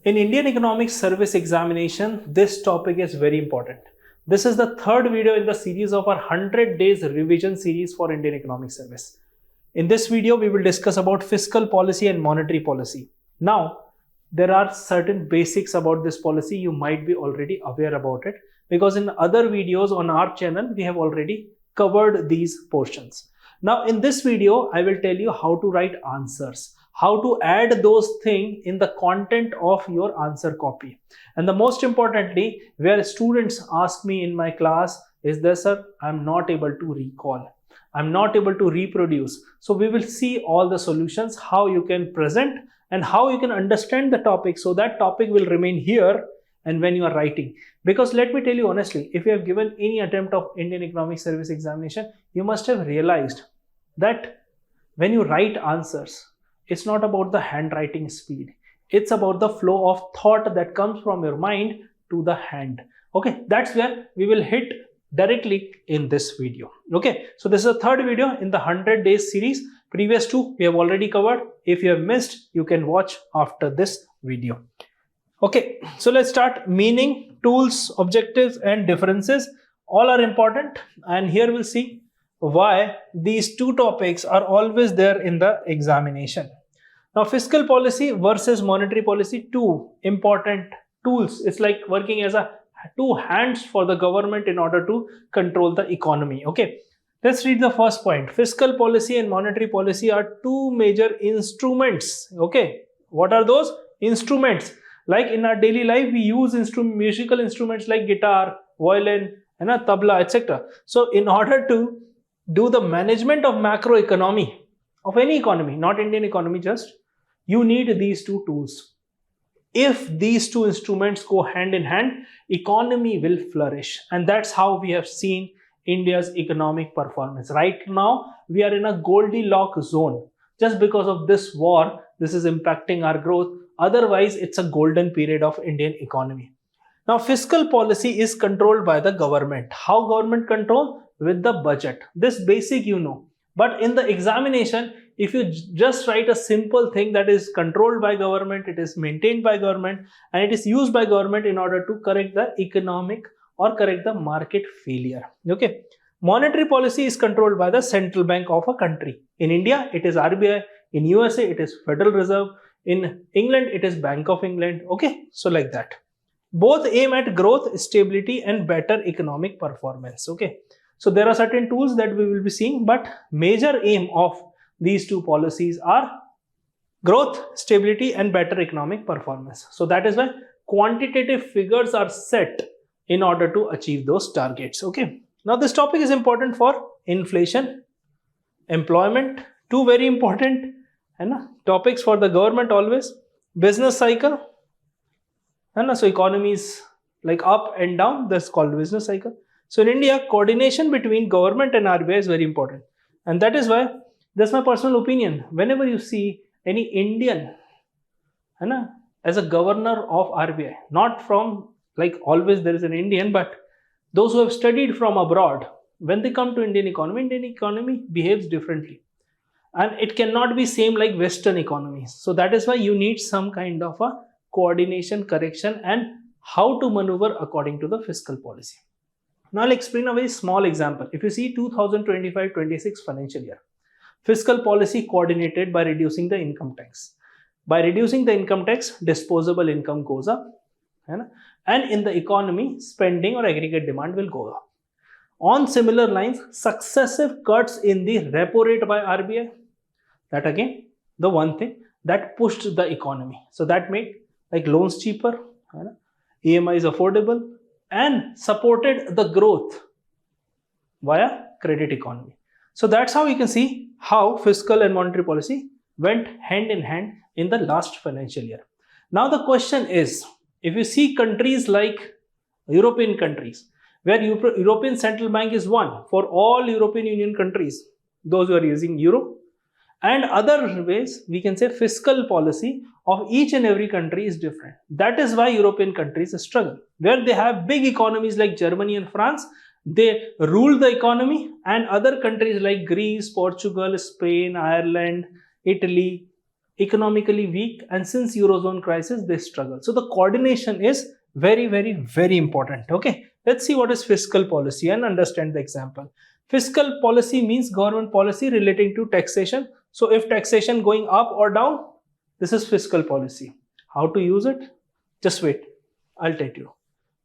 In Indian Economics Service Examination, this topic is very important. This is the third video in the series of our 100 days revision series for Indian Economic Service. In this video, we will discuss about fiscal policy and monetary policy. Now, there are certain basics about this policy you might be already aware about it, because in other videos on our channel, we have already covered these portions. Now, in this video, I will tell you how to write answers, how to add those things in the content of your answer copy. And the most importantly, where students ask me in my class is this, sir, I'm not able to recall. I'm not able to reproduce. So we will see all the solutions, how you can present and how you can understand the topic, so that topic will remain here and when you are writing. Because let me tell you honestly, if you have given any attempt of Indian Economic Service Examination, you must have realized that when you write answers, it's not about the handwriting speed. It's about the flow of thought that comes from your mind to the hand. Okay, that's where we will hit directly in this video. Okay, so this is the third video in the 100 days series. Previous two we have already covered. If you have missed, you can watch after this video. Okay, so let's start. Meaning, tools, objectives and differences all are important, and here we'll see why these two topics are always there in the examination. Now, fiscal policy versus monetary policy, two important tools. It's like working as two hands for the government in order to control the economy. Okay, let's read the first point. Fiscal policy and monetary policy are two major instruments. Okay, what are those instruments? Like in our daily life, we use musical instruments like guitar, violin, and a tabla, etc. So in order to do the management of macroeconomy of any economy, not Indian economy just, you need these two tools. If these two instruments go hand in hand, economy will flourish. And that's how we have seen India's economic performance. Right now, we are in a Goldilocks zone. Just because of this war, this is impacting our growth. Otherwise, it's a golden period of Indian economy. Now, fiscal policy is controlled by the government. How government control? With the budget. This basic you know. But in the examination, if you just write a simple thing that is controlled by government, it is maintained by government, and it is used by government in order to correct the economic or correct the market failure. Okay. Monetary policy is controlled by the central bank of a country. In India, it is RBI. In USA, it is Federal Reserve. In England, it is Bank of England. Okay. So like that. Both aim at growth, stability, and better economic performance. Okay. So there are certain tools that we will be seeing, but major aim of these two policies are growth, stability, and better economic performance. So that is why quantitative figures are set in order to achieve those targets. Okay. Now this topic is important for inflation, employment, two very important topics for the government always. Business cycle, and so economy is like up and down, that's called business cycle. So in India, coordination between government and RBI is very important. And that is why, that's my personal opinion, whenever you see any Indian as a governor of RBI, not from like always there is an Indian, but those who have studied from abroad, when they come to Indian economy behaves differently. And it cannot be same like Western economies. So that is why you need some kind of a coordination, correction, and how to maneuver according to the fiscal policy. Now I'll explain a very small example. If you see 2025-26 financial year, fiscal policy coordinated by reducing the income tax. By reducing the income tax, disposable income goes up, and in the economy, spending or aggregate demand will go up. On similar lines, successive cuts in the repo rate by RBI, that again, the one thing that pushed the economy. So that made like loans cheaper, EMI is affordable, and supported the growth via credit economy. So that's how you can see how fiscal and monetary policy went hand in hand in the last financial year. Now the question is, if you see countries like European countries, where European Central Bank is one for all European Union countries, those who are using euro, and other ways we can say fiscal policy of each and every country is different. That is why European countries struggle. Where they have big economies like Germany and France, they rule the economy, and other countries like Greece, Portugal, Spain, Ireland, Italy, economically weak, and since Eurozone crisis, they struggle. So the coordination is very, very, very important. Okay, let's see what is fiscal policy and understand the example. Fiscal policy means government policy relating to taxation. So if taxation going up or down, this is fiscal policy. How to use it? Just wait, I'll tell you.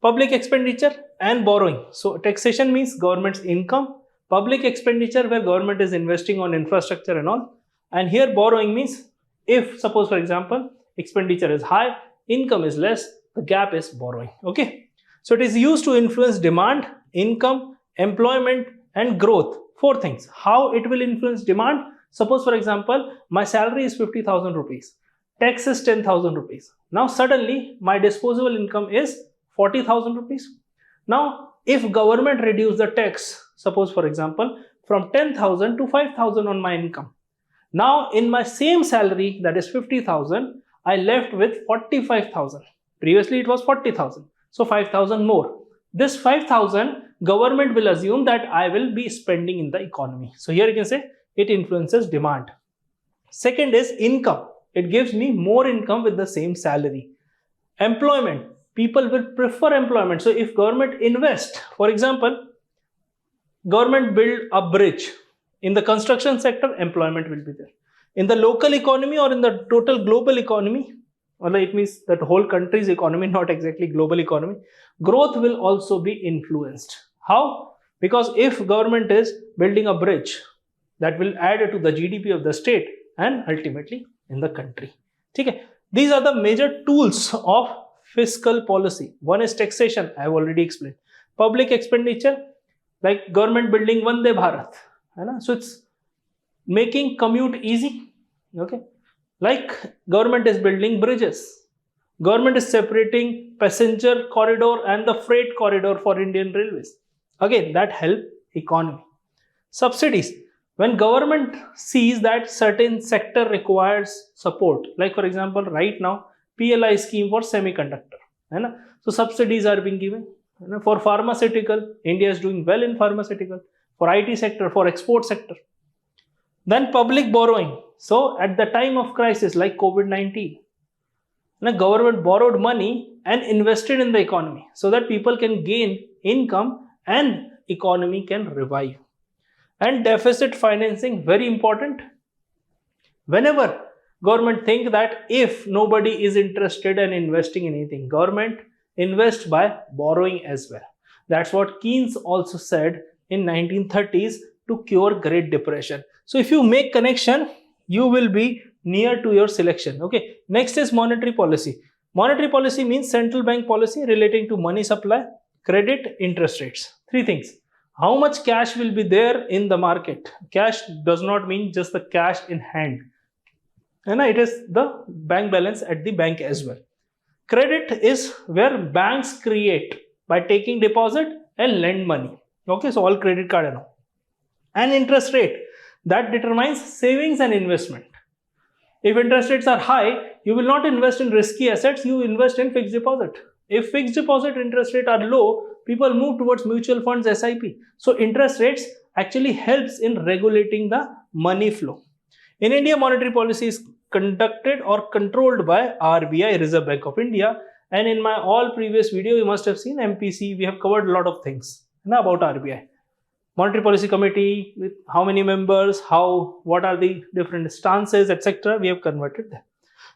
Public expenditure and borrowing. So taxation means government's income, public expenditure where government is investing on infrastructure and all. And here borrowing means if suppose for example expenditure is high, income is less, the gap is borrowing. Okay, so it is used to influence demand, income, employment and growth. Four things. How it will influence demand? Suppose for example my salary is 50,000 rupees, tax is 10,000 rupees. Now suddenly my disposable income is 40,000 rupees. Now if government reduce the tax, suppose for example from 10,000 to 5,000 on my income, now in my same salary, that is 50,000, I left with 45,000. Previously it was 40,000. So 5,000 more. This 5,000 government will assume that I will be spending in the economy. So here you can say it influences demand. Second is income. It gives me more income with the same salary. Employment. People will prefer employment. So if government invest, for example, government build a bridge. In the construction sector, employment will be there. In the local economy or in the total global economy, or it means that whole country's economy, not exactly global economy, growth will also be influenced. How? Because if government is building a bridge, that will add to the GDP of the state and ultimately in the country. Okay? These are the major tools of fiscal policy. One is taxation, I have already explained. Public expenditure, like government building Vande Bharat. So it's making commute easy. Okay, like government is building bridges, government is separating passenger corridor and the freight corridor for Indian Railways. Again, that help economy. Subsidies, when government sees that certain sector requires support, like for example right now PLI scheme for semiconductor, so subsidies are being given. For pharmaceutical, India is doing well in pharmaceutical. For IT sector, for export sector. Then public borrowing. So at the time of crisis like COVID-19, the government borrowed money and invested in the economy so that people can gain income and economy can revive. And deficit financing, very important. Whenever government think that if nobody is interested in investing in anything, government invest by borrowing as well. That's what Keynes also said in 1930s to cure Great Depression. So if you make connection, you will be near to your selection. Okay. Next is monetary policy. Monetary policy means central bank policy relating to money supply, credit, interest rates. Three things. How much cash will be there in the market? Cash does not mean just the cash in hand. And it is the bank balance at the bank as well. Credit is where banks create by taking deposit and lend money. Okay, so all credit card and all. And interest rate, that determines savings and investment. If interest rates are high, you will not invest in risky assets, you invest in fixed deposit. If fixed deposit interest rate are low, people move towards mutual funds, SIP. So interest rates actually helps in regulating the money flow. In India, monetary policy is conducted or controlled by RBI, Reserve Bank of India. And in my all previous video, you must have seen MPC, we have covered a lot of things about RBI. Monetary Policy Committee, with how many members, what are the different stances, etc. We have converted them.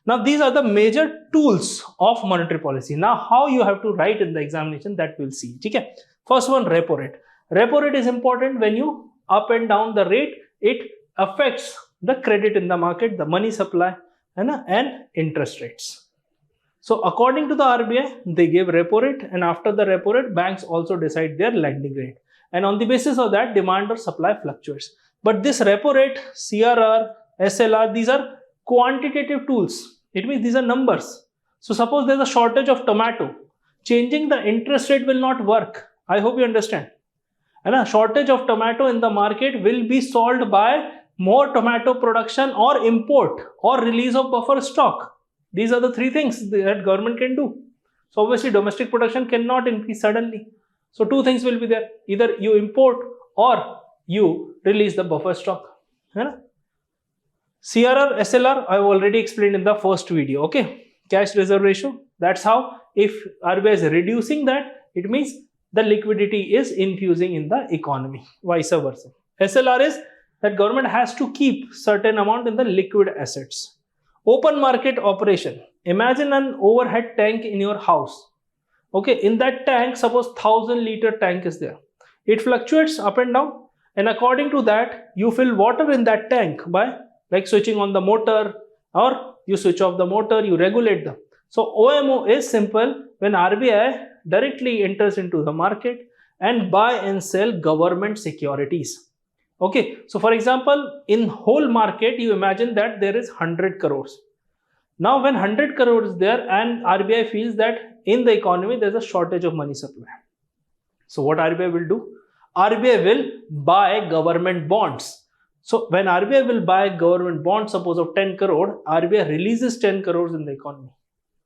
Now, these are the major tools of monetary policy. Now, how you have to write in the examination, that we'll see. Okay? First one, repo rate. Repo rate is important. When you up and down the rate, it affects the credit in the market, the money supply, and interest rates. So, according to the RBI, they give repo rate, and after the repo rate, banks also decide their lending rate. And on the basis of that, demand or supply fluctuates. But this repo rate, CRR, SLR, these are quantitative tools. It means these are numbers. So suppose there's a shortage of tomato, changing the interest rate will not work. I hope you understand. And a shortage of tomato in the market will be solved by more tomato production or import or release of buffer stock. These are the three things that government can do. So obviously domestic production cannot increase suddenly. So two things will be there. Either you import or you release the buffer stock. CRR, SLR, I've already explained in the first video. Okay, cash reserve ratio. That's how, if RBI is reducing that, it means the liquidity is infusing in the economy, vice versa. SLR is that government has to keep certain amount in the liquid assets. Open market operation. Imagine an overhead tank in your house. Okay, in that tank, suppose 1000-liter tank is there. It fluctuates up and down, and according to that, you fill water in that tank by like switching on the motor, or you switch off the motor, you regulate them. So OMO is simple when RBI directly enters into the market and buy and sell government securities. Okay, so for example, in whole market, you imagine that there is 100 crores. Now when 100 crores is there and RBI feels that in the economy there is a shortage of money supply. So what RBI will do? RBI will buy government bonds. So when RBI will buy government bonds, suppose of 10 crore, RBI releases 10 crores in the economy.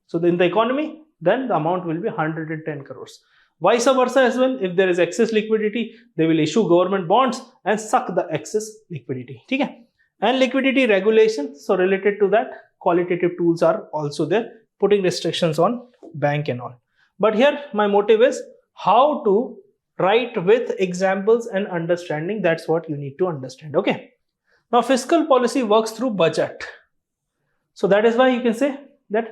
So in the economy, then the amount will be 110 crores. Vice versa as well, if there is excess liquidity, they will issue government bonds and suck the excess liquidity. Okay? And liquidity regulation, so related to that, qualitative tools are also there, putting restrictions on bank and all. But here my motive is how to write with examples and understanding. That's what you need to understand. Okay. Now fiscal policy works through budget. So that is why you can say that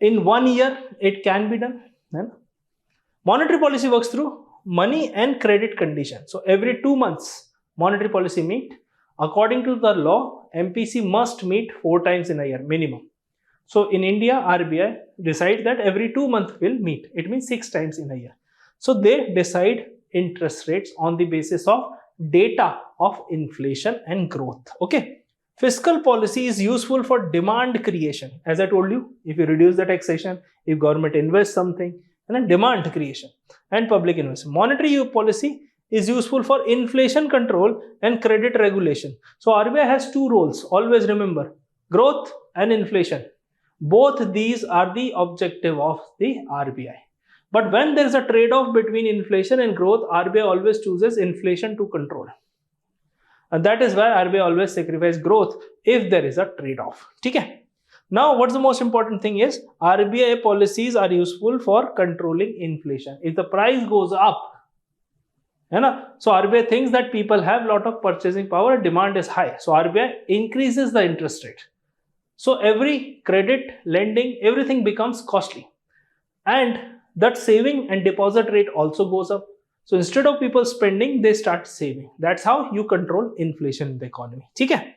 in 1 year it can be done. Monetary policy works through money and credit condition. So every 2 months monetary policy meet. According to the law, MPC must meet 4 times in a year minimum. So in India, RBI decides that every 2 months will meet. It means 6 times in a year. So they decide interest rates on the basis of data of inflation and growth. Okay. Fiscal policy is useful for demand creation. As I told you, if you reduce the taxation, if government invests something, and then demand creation and public investment. Monetary policy is useful for inflation control and credit regulation. So RBI has 2 roles. Always remember, growth and inflation. Both these are the objective of the RBI. But when there is a trade-off between inflation and growth, RBI always chooses inflation to control. And that is why RBI always sacrifices growth if there is a trade-off. Okay? Now, what's the most important thing is RBI policies are useful for controlling inflation. If the price goes up, so RBI thinks that people have a lot of purchasing power, demand is high. So RBI increases the interest rate. So every credit, lending, everything becomes costly. And that saving and deposit rate also goes up. So instead of people spending, they start saving. That's how you control inflation in the economy. Okay?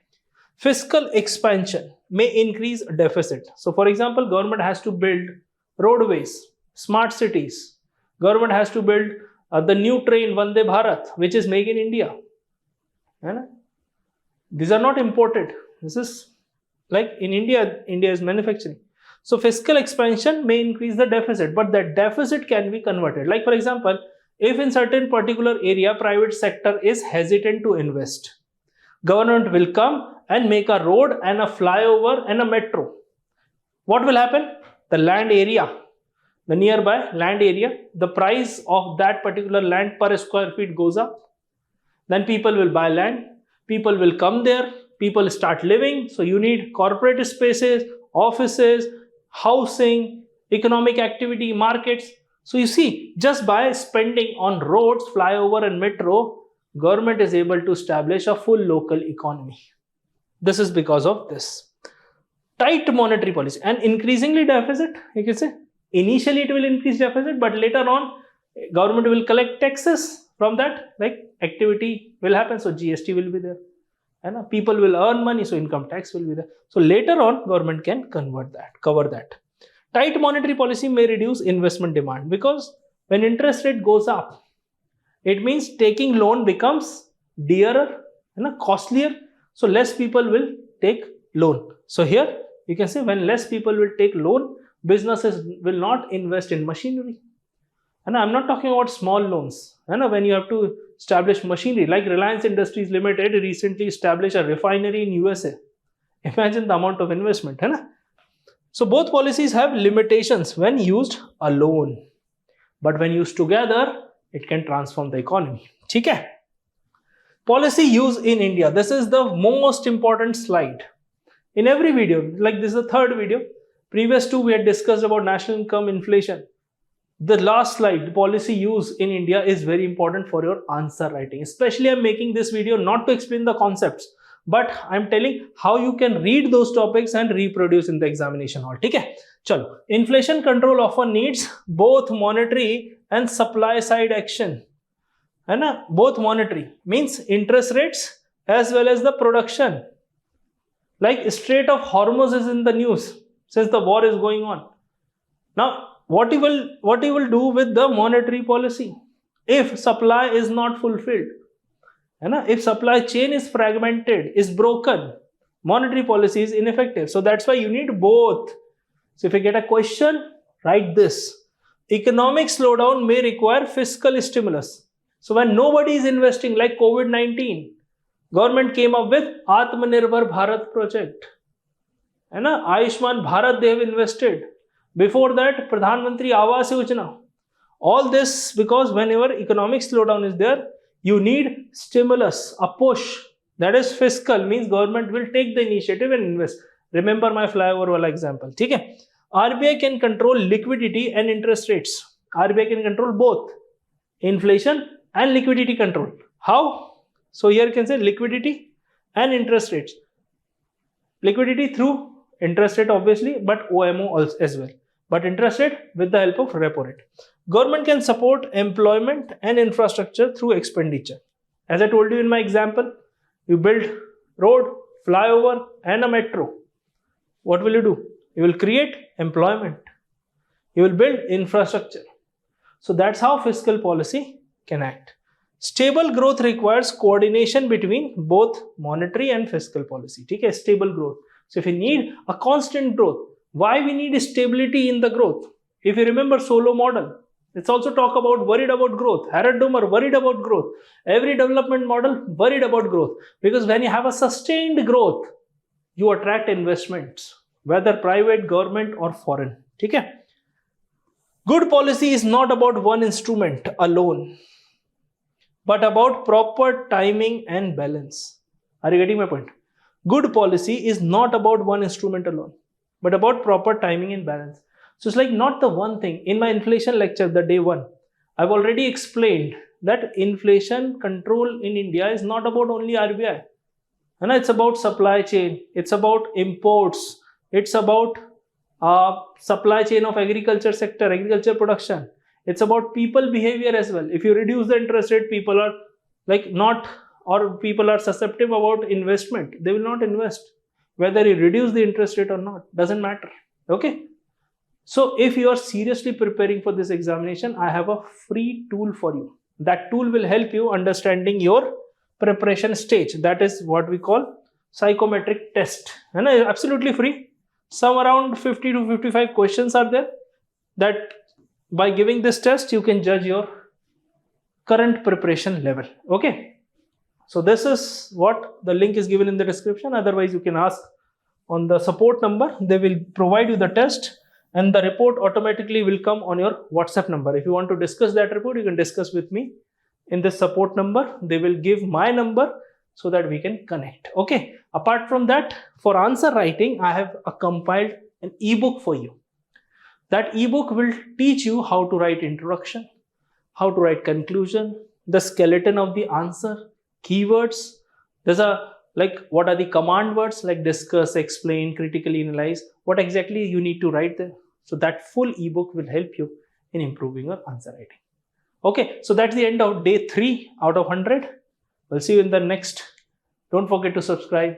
Fiscal expansion may increase deficit. So for example, government has to build roadways, smart cities. Government has to build the new train Vande Bharat, which is made in India. These are not imported. This is like in India, India is manufacturing. So fiscal expansion may increase the deficit, but that deficit can be converted. Like for example, if in certain particular area, private sector is hesitant to invest, government will come and make a road and a flyover and a metro. What will happen? The land area, the nearby land area, the price of that particular land per square feet goes up. Then people will buy land, people will come there, people start living. So you need corporate spaces, offices, housing, economic activity, markets. So you see, just by spending on roads, flyover and metro, government is able to establish a full local economy. This is because of this. Tight monetary policy and increasingly deficit, you can say. Initially it will increase deficit, but later on, government will collect taxes from that, like activity will happen, so GST will be there. And people will earn money, so income tax will be there. So later on, government can cover that. Tight monetary policy may reduce investment demand because when interest rate goes up, it means taking loan becomes dearer and costlier. So less people will take loan. So here you can say when less people will take loan, businesses will not invest in machinery. And I'm not talking about small loans. When you have to establish machinery, like Reliance Industries Limited recently established a refinery in USA. Imagine the amount of investment. So both policies have limitations when used alone. But when used together, it can transform the economy. Okay? Policy use in India. This is the most important slide. in every video. Like this is the third video. Previous two we had discussed about national income, inflation. The last slide, the policy use in India, is very important for your answer writing. Especially I'm making this video not to explain the concepts, but I'm telling how you can read those topics and reproduce in the examination hall. Okay? Chalo. Inflation control often needs both monetary and supply side action. Both monetary means interest rates as well as the production. Like Strait of Hormuz is in the news since the war is going on. Now, what you will do with the monetary policy if supply is not fulfilled? If supply chain is fragmented, is broken, monetary policy is ineffective. So that's why you need both. So if you get a question, write this. Economic slowdown may require fiscal stimulus. So when nobody is investing, like COVID-19, government came up with Atmanirbhar Bharat project. Ayushman Bharat, they have invested. Before that, Pradhan Mantri Awas Yojana. All this because whenever economic slowdown is there, you need stimulus, a push. That is fiscal, means government will take the initiative and invest. Remember my flyover wala example. Okay? RBI can control liquidity and interest rates. RBI can control both inflation and liquidity control. How? So here you can say liquidity and interest rates. Liquidity through interest rate obviously, but OMO also as well. But interest rate with the help of repo rate. Government can support employment and infrastructure through expenditure. As I told you in my example, you build road, flyover and a metro. What will you do? You will create employment. You will build infrastructure. So that's how fiscal policy can act. Stable growth requires coordination between both monetary and fiscal policy. Okay? Stable growth. So if you need a constant growth, why we need stability in the growth? If you remember Solo model, it's also talk about worried about growth. Harrod Dummer worried about growth. Every development model worried about growth. Because when you have a sustained growth, you attract investments, whether private, government or foreign. Okay? Good policy is not about one instrument alone, but about proper timing and balance. Are you getting my point? Good policy is not about one instrument alone, but about proper timing and balance. So it's like not the one thing. In my inflation lecture, the day one, I've already explained that inflation control in India is not about only RBI. And it's about supply chain. It's about imports. It's about supply chain of agriculture sector, agriculture production. It's about people behavior as well. If you reduce the interest rate, people are like not, or people are susceptible about investment. They will not invest. Whether you reduce the interest rate or not, doesn't matter. Okay? So if you are seriously preparing for this examination, I have a free tool for you. That tool will help you understanding your preparation stage. That is what we call psychometric test. And absolutely free. Some around 50 to 55 questions are there that by giving this test, you can judge your current preparation level. Okay. So this is what the link is given in the description. Otherwise, you can ask on the support number. They will provide you the test and the report automatically will come on your WhatsApp number. If you want to discuss that report, you can discuss with me in this support number. They will give my number so that we can connect. Okay. Apart from that, for answer writing, I have compiled an ebook for you. That ebook will teach you how to write introduction, how to write conclusion, the skeleton of the answer, keywords. There's a like what are the command words like discuss, explain, critically analyze, what exactly you need to write there. So that full ebook will help you in improving your answer writing. Okay, so that's the end of day 3 out of 100. We'll see you in the next. Don't forget to subscribe.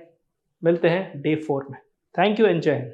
मिलते हैं day 4 में. Thank you and Jai Hind.